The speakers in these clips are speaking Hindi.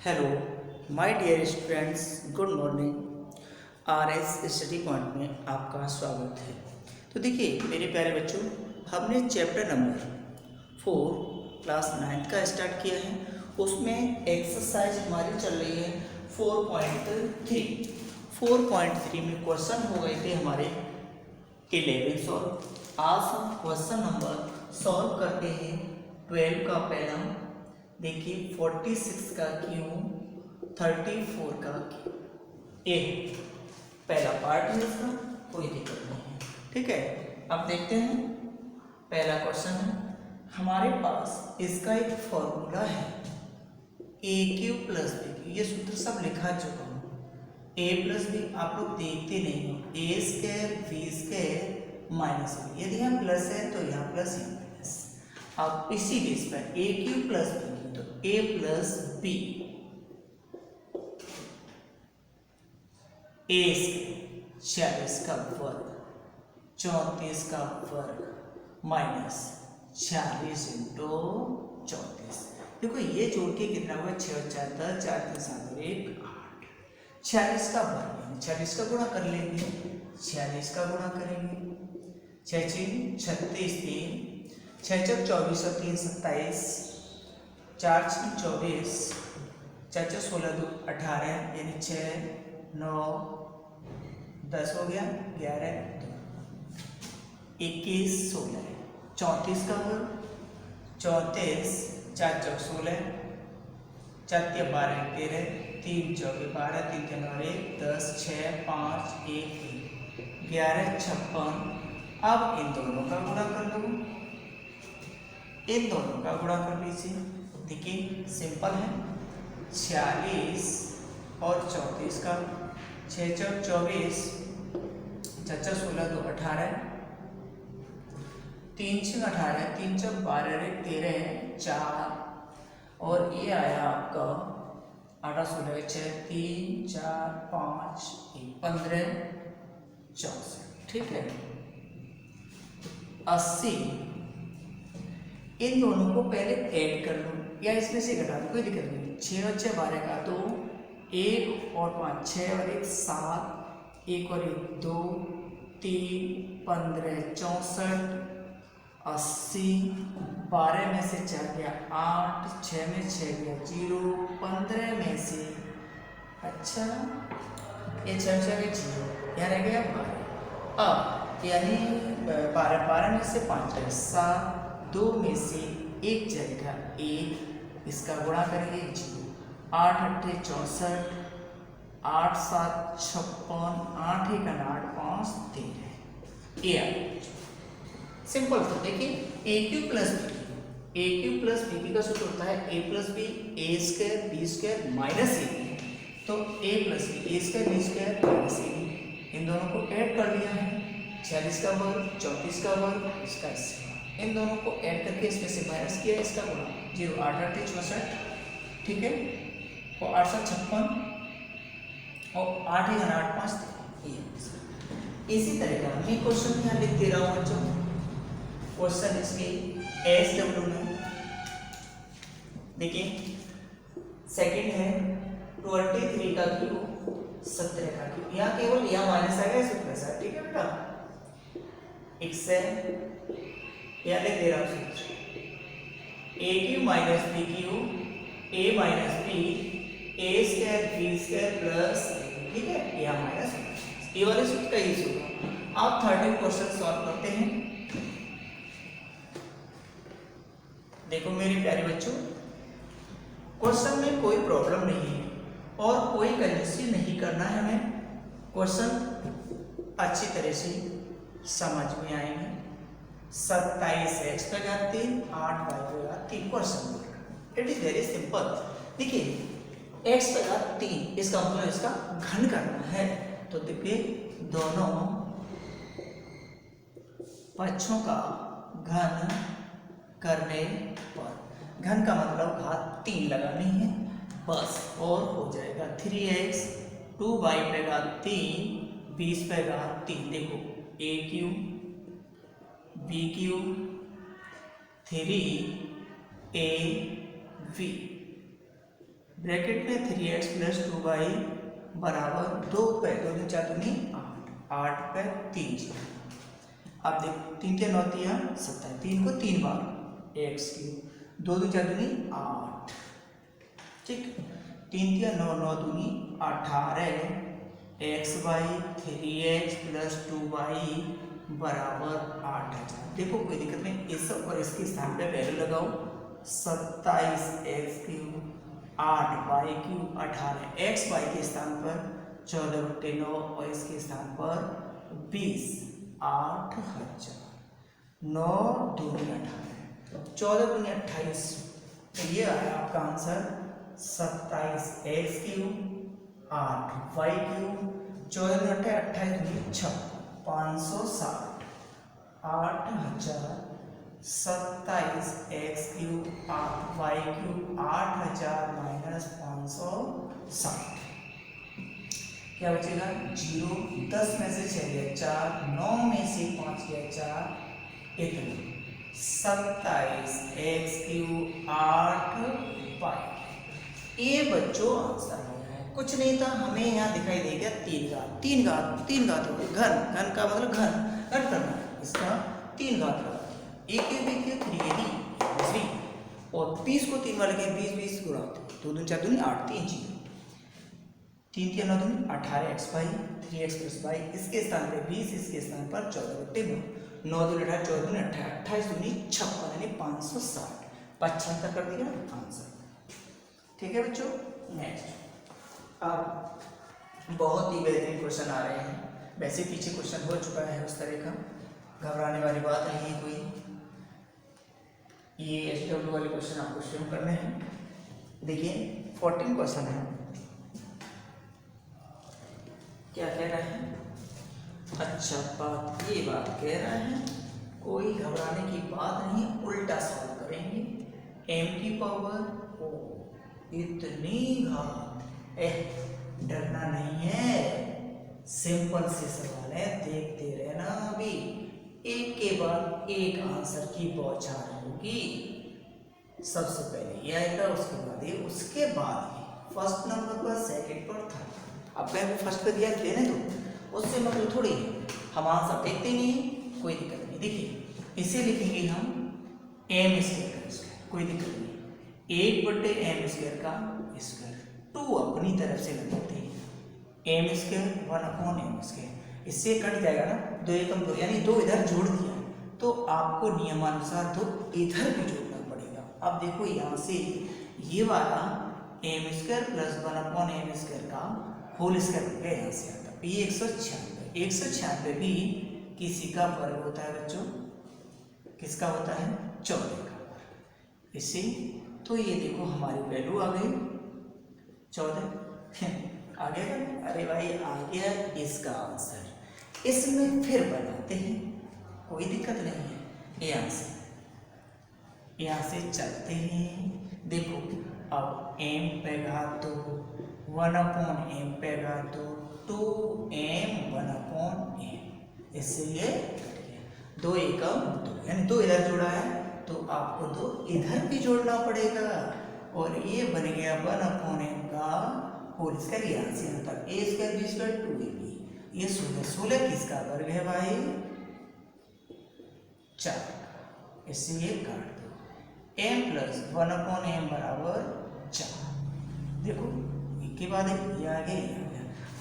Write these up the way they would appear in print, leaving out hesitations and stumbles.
Hello my dear students, good morning. RS study point में आपका स्वागत है। तो देखिए मेरे प्यारे बच्चों, हमने चैप्टर नंबर 4 क्लास 9 का स्टार्ट किया है। उसमें एक्सरसाइज हमारी चल रही है 4.3। 4.3 में क्वेश्चन हो गए थे हमारे 11 सॉल्व। आज हम क्वेश्चन नंबर सॉल्व करते हैं 12 का पहला। देखिए 46 का क्यों, 34 का क्यों। ए पहला पार्ट है इसका, कोई दिक्कत नहीं है। ठीक है, अब देखते हैं। पहला क्वेश्चन है, हमारे पास इसका एक फॉर्मूला है ए क्यू प्लस बी क्यू। ये सूत्र सब लिखा चुका हूँ। ए प्लस बी आप लोग देखते नहीं हो, A square B square minus B. यदि यहाँ प्लस है तो यहाँ प्लस यहाँ माइनस। अब इसी बेस पर ए क्यू प्लस बी क्यू, तो ए प्लस बी ए 46 का वर्ग 34 का वर्ग माइनस 46 इंटू 34। देखो ये जोड़ के कितना हुआ, 6 और 4 10, 4 3 7 और 1 8। 46 का वर्ग यानी 46 का गुणा कर लेंगे। 46 का गुणा करेंगे, 6 3 36 3 6 4 24 और 3 27, 4 6 24, 4 4 16 2 18 यानी 6 9 10 हो गया, 11 21 16 34 का वर्ग 34 4 4 16 4 3 12 13 3 4 12 3 3 9 1 10 6 5 1 11 56। अब इन दोनों का गुणा कर दो, इन दोनों का गुणा कर लीजिए। देखिए सिंपल है, 46 और 34 का 6 4 24 4 4 16 2 18 3 6 18 3 4 12 13 4 और ये आया आपका 18 16 6 3 4 5 1 15 64। ठीक है, 80। इन दोनों को पहले ऐड कर लो या इसमें से घटा दो, कोई दिक्कत नहीं। 6 और 6 12 का 2, 1 और 5 6 और 1 7, 1 और 1 2 3 15 64 80। 12 में से 4 गया 8, 6 में 6 गया 0, 15 में से अच्छा ये 6 6 में 0, यहाँ रह गया 12। अब यानी 12 में से 5 गया 7, 2 में से 1 जाएगा 1, इसका गुणा करेंगे 0। 8 8 64, 8 7 56, 8 1 8 5 13। ये सिंपल। तो देखिए ए क्यू प्लस बी क्यू का सूत्र होता है ए plus B A square B square minus ए। तो ए plus B A square B square minus ए, इन दोनों को ऐड कर लिया है। 46 का वर्ग 34 का वर्ग इसका हिस्सा, इन दोनों को ऐड करके इसमें से माइनस किया, इसका गुणा 0 8 8 64। ठीक है, और 8 7 56 और 8 1 8 5 ये। इसी तरह का मैं क्वेश्चन यहाँ लिख दे रहा हूँ बच्चों। क्वेश्चन इसके SW में देखिए, सेकंड है 23 का क्यू 17 का क्यू। यहाँ केवल यहाँ माइनस आ गया, इसमें प्लस आ। ठीक है बेटा, इससे यहाँ लिख दे रहा हूँ सूत्र A cube minus B cube A minus B A square B square plus. ठीक है, यहाँ माइनस ये वाले सूत्र का यूज होगा। आप 13 क्वेश्चन सॉल्व करते हैं। देखो मेरे प्यारे बच्चों, क्वेश्चन में कोई प्रॉब्लम नहीं है और कोई कंजूसी नहीं करना है हमें। क्वेश्चन अच्छी तरह से समझ में आएंगे। 27 x पे घात 3 8 y पे घात 3 question. It is very simple. देखिए x पे घात 3 इसका मतलब इसका घन करना है। तो देखिए दोनों पक्षों का घन करने पर, घन का मतलब घात 3 लगानी है बस, और हो जाएगा 3x 2y पे घात 3 20 पे घात 3। देखो A cube B cube 3 A वी ब्रैकेट में 3x प्लस 2y बराबर 2 पे 2 दूनी 4 दूनी 8 पे 3 जीरो। अब देखो 3 के 9 तिया 27, 3 को 3 बार एक्स क्यूब 2 दूनी 4 दूनी 8, ठीक। 3 तिया 9, 9 दूनी 18 x by 3x plus 2y बराबर 8000। देखो कोई दिक्कत नहीं, इस और इसके स्थान पे वैल्यू लगाओ। 27 x cube 8 y cube 18, x y के स्थान पर 14/9 और इसके स्थान पर 20, 8000। 9 दूनी 18, 14 दूनी 28, तो ये आया आपका answer 27 x cube 8 y cube 14 दूनी 28 दूनी 56, 560, 8000। 27 x cube 8 y cube 8000 minus 560, क्या बचेगा 0। 10 में से 6 गया 4, 9 में से 5 गया 4, इतना 27 एक्स क्यूब 8 वाई। ये बच्चों आंसर आया है, कुछ नहीं था। हमें यहाँ दिखाई दे गया 3 घात, 3 घात हो गई। घन का मतलब घन करना, इसका 3 घात लगा दिया। एक बी के 3 और 20 को 3 वाले के 20 गुणाते 2 दूनी 4 दूनी 8, 3 जीरो। 3 के 9 दूनी 18 x by 3x plus Y, इसके स्थान पे 20, इसके स्थान पर 14/9, 9 दूनी 18, 14 दूनी 28, 28 दूनी 56 यानी 560, 75 कर दिया आंसर। ठीक है बच्चों। नेक्स्ट, अब बहुत ही बेहतरीन क्वेश्चन आ रहे हैं। वैसे पीछे क्वेश्चन हो चुका है उस तरह का, घबराने वाली बात नहीं है कोई। ये SW वाले क्वेश्चन आपको शुरू करने हैं। देखिए 14 क्वेश्चन है, क्या कह रहा है। अच्छा बात ये बात कह रहा है, कोई घबराने की बात नहीं, उल्टा सॉल्व करेंगे। m की पावर o इतनी घात, डरना नहीं है, सिंपल से सवाल है, देखते रहना। अभी एक के बाद एक आंसर की बौछार होगी। सबसे पहले ये आएगा, उसके बाद ये, उसके बाद ये, फर्स्ट नंबर पर, सेकंड पर, थर्ड। अब मैं फर्स्ट पे दिया देने दो, उससे मतलब थोड़ी है, हम आंसर देखते नहीं है, कोई दिक्कत नहीं। देखिए इसे लिखेंगे हम m स्क्वायर का स्क्वायर, कोई दिक्कत नहीं। 1/m स्क्वायर का स्क्वायर, 2 अपनी तरफ से लगाते हैं, m स्क्वायर 1/m स्क्वायर, इससे कट जाएगा ना, 2 एकम 2 यानी 2 इधर जोड़ दिया, तो आपको नियमानुसार 2 इधर भी जोड़ना पड़ेगा। अब देखो यहाँ से ये वाला m square plus 1/m square का होल स्क्वायर हो गया, यहाँ से आता ये 196। 196 भी किसी का वर्ग होता है बच्चों, किसका होता है 14 का वर्ग। इससे तो ये देखो हमारी वैल्यू आ गई 14 आ गया। अरे भाई आ गया इसका आंसर। इसमें फिर बनाते हैं, कोई दिक्कत नहीं है। यहाँ से चलते हैं। देखो अब m पे घात 2, 1/m पे घात 2, 2m 1/m, इससे ये कट गया। 2 एकम 2 यानी 2 इधर जोड़ा है, तो आपको 2 इधर भी जोड़ना पड़ेगा, और ये बन गया 1/m का होल स्क्वायर। यहाँ से यहाँ तक a square b square 2ab, ये 16 किसका वर्ग है भाई 4, इससे ये काट दो। m प्लस 1/m बराबर 4। देखो एक के बाद ये आ गया।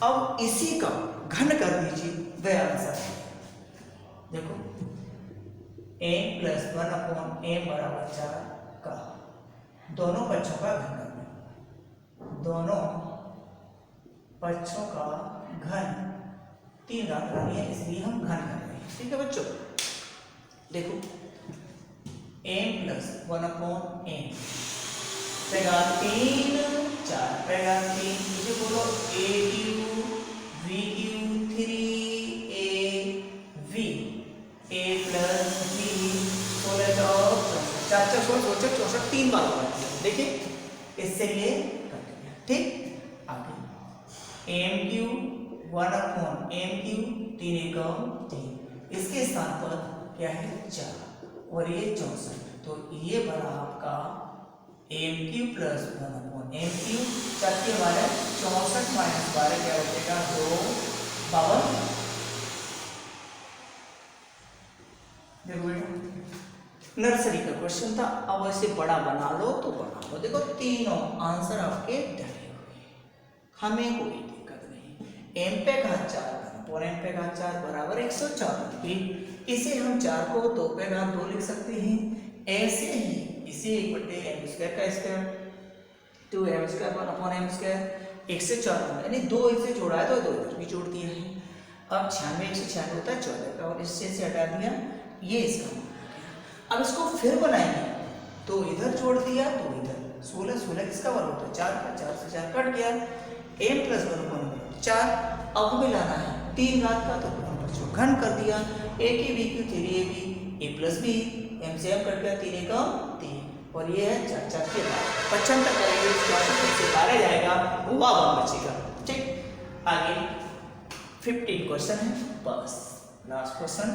अब इसी का घन कर दीजिए, वह आंसर है। देखो m प्लस 1/m बराबर 4 का दोनों पक्षों का घन करना, दोनों पक्षों का घन 3 घात करनी है, इसलिए हम घन कर रहे हैं। ठीक है बच्चों। देखो m प्लस 1/m पे घात 3, 4 पे घात 3, इसे बोलो a Q v Q 3ab, a plus b 16 4 4 16 64 3 बार होगा। देखिए इससे ये कट गया। ठीक, आगे m क्यू 1/m क्यू 3 एकम 3, इसके स्थान पर क्या है 4 और ये 64, तो ये बना आपका एम क्यू प्लस 1/m³ 4 के 12 64 माइनस 12 क्या बचेगा 2 52। देखो बेटा नर्सरी का क्वेश्चन था, अब ऐसे बड़ा बना लो तो बना लो। देखो तीनों आंसर आपके डले हुए, हमें कोई दिक्कत नहीं। m पे घात 4 और m पे घात 4 बराबर 104। इसे हम 4 को 2 पे घात 2 लिख सकते हैं। ऐसे ही इसे 1/m² का स्क्वायर 2m² (1/m²) 1 से 4 यानी 2 इसे जोड़ा है तो 2 इधर भी जोड़ दिया है। अब 96 1 से 96 होता है 14 का, और इससे हटा दिया, ये इसका मान हो गया। अब इसको फिर बनाएंगे तो इधर जोड़ दिया तो इधर 16 16 किसका वर्ग होता है 4 का, 4 से 4 कट गया, m + 1 4। अब हमें लाना है 3 घात का तो 1 घन कर दिया, a की b की 3ab a + b, m से m कट गया 3 एकम 3 और ये है 4 4 के 75 करेंगे, इससे 12 जाएगा, 52 बचेगा। ठीक, आगे 15 क्वेश्चन है बस, लास्ट क्वेश्चन।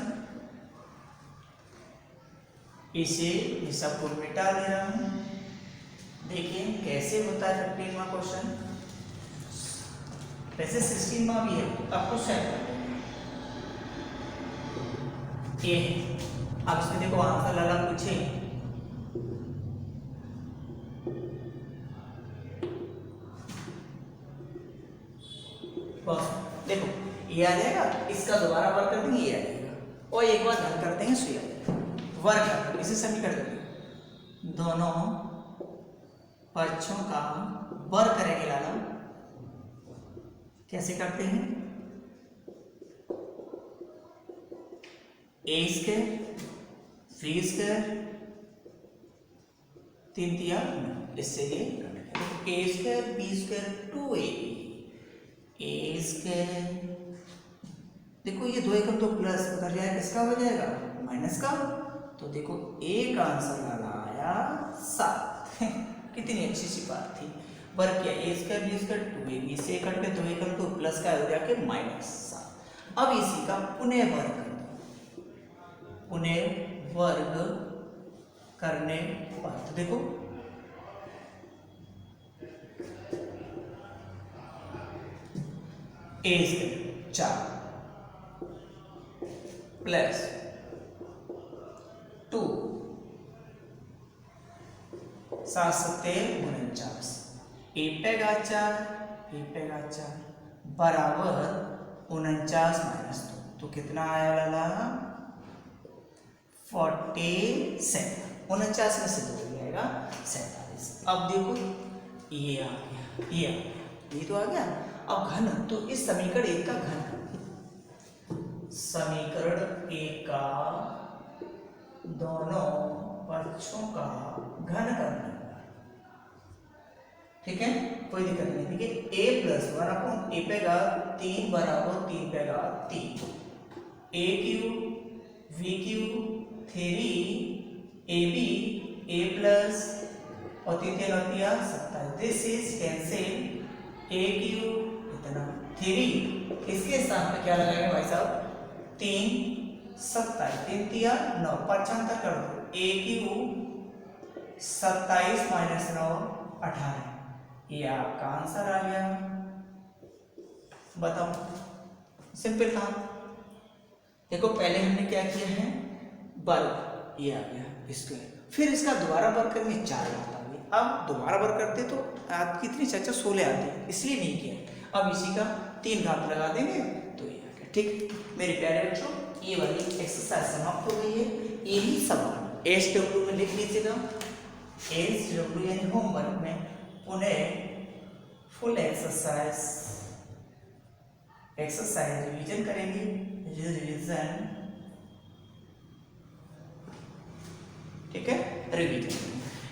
इसे इस सबको मिटा दे रहा हूं, देखिए कैसे होता है 15वां क्वेश्चन। वैसे 16वां भी है, आपको सेट कर देंगे ये है। अब इसमें देखो आंसर लगा पूछे, बस देखो ये आ जाएगा, इसका दोबारा वर्ग कर देंगे ये आ जाएगा, और एक बार हल करते हैं सो वर्ग कर इसे समीकरण करेंगे, दोनों पक्षों का वर्ग करेंगे लाना। कैसे करते हैं, a² b² 3 तिया, इससे ये a² b² 2ab a², देखो ये 2 एकम तो प्लस उधर जाएगा, किसका हो जाएगा माइनस का, तो देखो a का आंसर आया 7। कितनी अच्छी सी बात थी। वर्ग किया a² b² 2ab से कट के 2 एकम तो प्लस का हो जाके -7। अब इसी का पुनः वर्ग कर दो, पुनः वर्ग करने पर तो देखो a² 4 प्लस 2 7 7 49 a पे घात 4 बराबर 49 - 2 तो कितना आया वाला 47। 49 में से 2 हो जाएगा 47। अब देखो ये आ गया, ये तो आ गया। अब घन, तो इस समीकरण 1 का घन, समीकरण 1 का दोनों पक्षों का घन करना, ठीक है, कोई दिक्कत नहीं। देखिए a + 1 a पे घात 3 बराबर 3 पे घात 3 a³ v³ 3ab a+ और 3 3 27। दिस इज कैंसिल, a³ इतना 3, इसके स्थान पे क्या लगाएंगे भाई साहब 3 27 3 तिया 9 75 कर दो, a³ 27 - 9 18, ये आपका आंसर आ गया। बताओ, सिंपल था। देखो पहले हमने क्या किया है वर्ग, ये आ गया इसके, फिर इसका दोबारा वर्ग करने 4 आता है। अब दोबारा वर्ग करते तो आपकी कितनी चर्चा 16 आती है, इसलिए नहीं किया। अब इसी का 3 घात लगा देंगे तो ये आ गया। ठीक मेरे प्यारे बच्चों, ये वाली एक्सरसाइज समाप्त हो गई है। यही सवाल SW में लिख लीजिएगा, SW यानी होमवर्क में पुनः फुल एक्सरसाइज रिवीजन करेंगे, रिवीजन, ठीक है, रिवीजन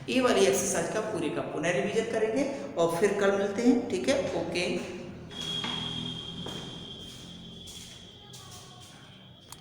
ये वाली एक्सरसाइज का पूरे का पुनः रिवीजन करेंगे और फिर कल मिलते हैं। ठीक है, ओके।